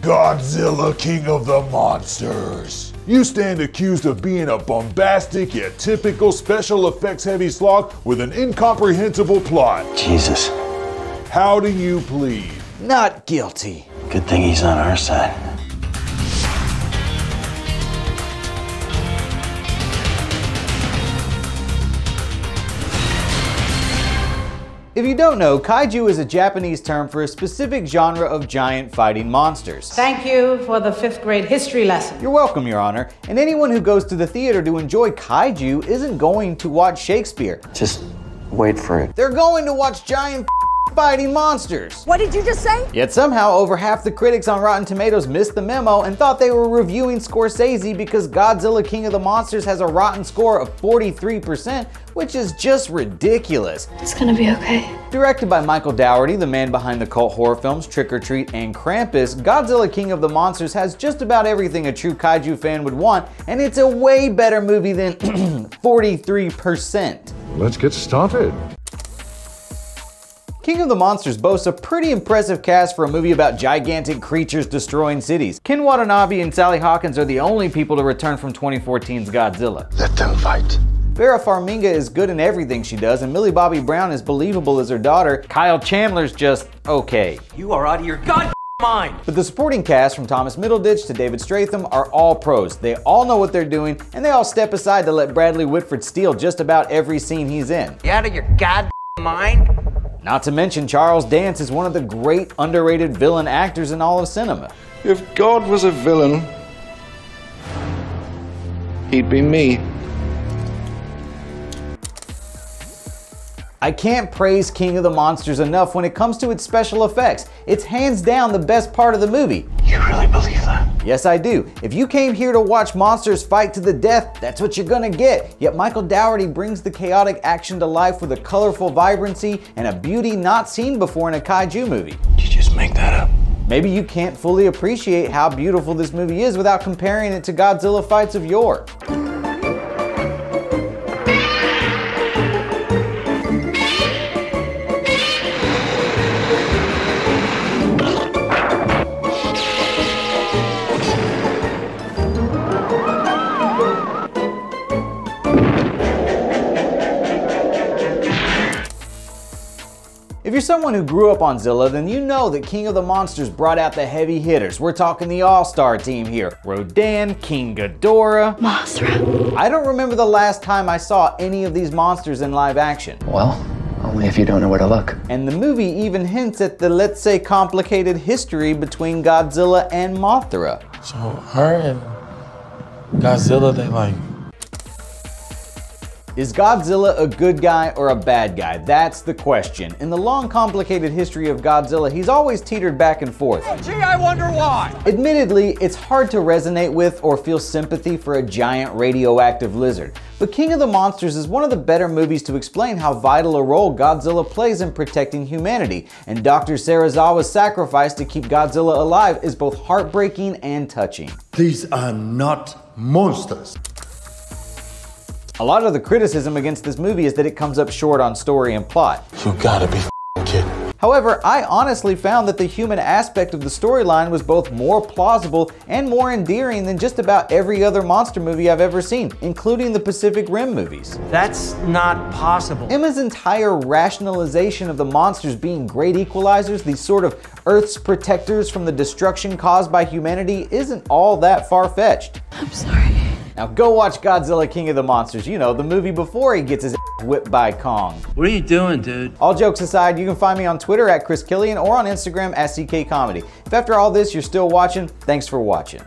Godzilla, King of the Monsters. You stand accused of being a bombastic yet typical special effects heavy slog with an incomprehensible plot. Jesus. How do you plead? Not guilty. Good thing he's on our side. If you don't know, kaiju is a Japanese term for a specific genre of giant fighting monsters. Thank you for the 5th grade history lesson. You're welcome, Your Honor. And anyone who goes to the theater to enjoy kaiju isn't going to watch Shakespeare. Just wait for it. They're going to watch giant fighting monsters. What did you just say? Yet somehow over half the critics on Rotten Tomatoes missed the memo and thought they were reviewing Scorsese because Godzilla King of the Monsters has a rotten score of 43%, which is just ridiculous. It's gonna be okay. Directed by Michael Dougherty, the man behind the cult horror films Trick or Treat and Krampus, Godzilla King of the Monsters has just about everything a true kaiju fan would want, and it's a way better movie than 43%. Let's get started. King of the Monsters boasts a pretty impressive cast for a movie about gigantic creatures destroying cities. Ken Watanabe and Sally Hawkins are the only people to return from 2014's Godzilla. Let them fight. Vera Farmiga is good in everything she does, and Millie Bobby Brown is believable as her daughter. Kyle Chandler's just okay. You are out of your goddamn mind! But the supporting cast, from Thomas Middleditch to David Stratham, are all pros. They all know what they're doing, and they all step aside to let Bradley Whitford steal just about every scene he's in. You out of your goddamn mind? Not to mention, Charles Dance is one of the great underrated villain actors in all of cinema. If God was a villain, he'd be me. I can't praise King of the Monsters enough when it comes to its special effects. It's hands down the best part of the movie. You really believe that? Yes, I do. If you came here to watch monsters fight to the death, that's what you're gonna get. Yet Michael Dougherty brings the chaotic action to life with a colorful vibrancy and a beauty not seen before in a kaiju movie. Did you just make that up? Maybe you can't fully appreciate how beautiful this movie is without comparing it to Godzilla fights of yore. If you're someone who grew up on Zilla, then you know that King of the Monsters brought out the heavy hitters. We're talking the all-star team here. Rodan, King Ghidorah, Mothra. I don't remember the last time I saw any of these monsters in live action. Well, only if you don't know where to look. And the movie even hints at the, let's say, complicated history between Godzilla and Mothra. So her and Godzilla, they like... Is Godzilla a good guy or a bad guy? That's the question. In the long, complicated history of Godzilla, he's always teetered back and forth. Oh, gee, I wonder why. Admittedly, it's hard to resonate with or feel sympathy for a giant radioactive lizard. But King of the Monsters is one of the better movies to explain how vital a role Godzilla plays in protecting humanity. And Dr. Serizawa's sacrifice to keep Godzilla alive is both heartbreaking and touching. These are not monsters. A lot of the criticism against this movie is that it comes up short on story and plot. You gotta be kidding. However, I honestly found that the human aspect of the storyline was both more plausible and more endearing than just about every other monster movie I've ever seen, including the Pacific Rim movies. That's not possible. Emma's entire rationalization of the monsters being great equalizers, these sort of Earth's protectors from the destruction caused by humanity, isn't all that far-fetched. I'm sorry. Now go watch Godzilla King of the Monsters, you know, the movie before he gets his ass whipped by Kong. What are you doing, dude? All jokes aside, you can find me on Twitter at Chris Killian or on Instagram at CK Comedy. If after all this you're still watching, thanks for watching.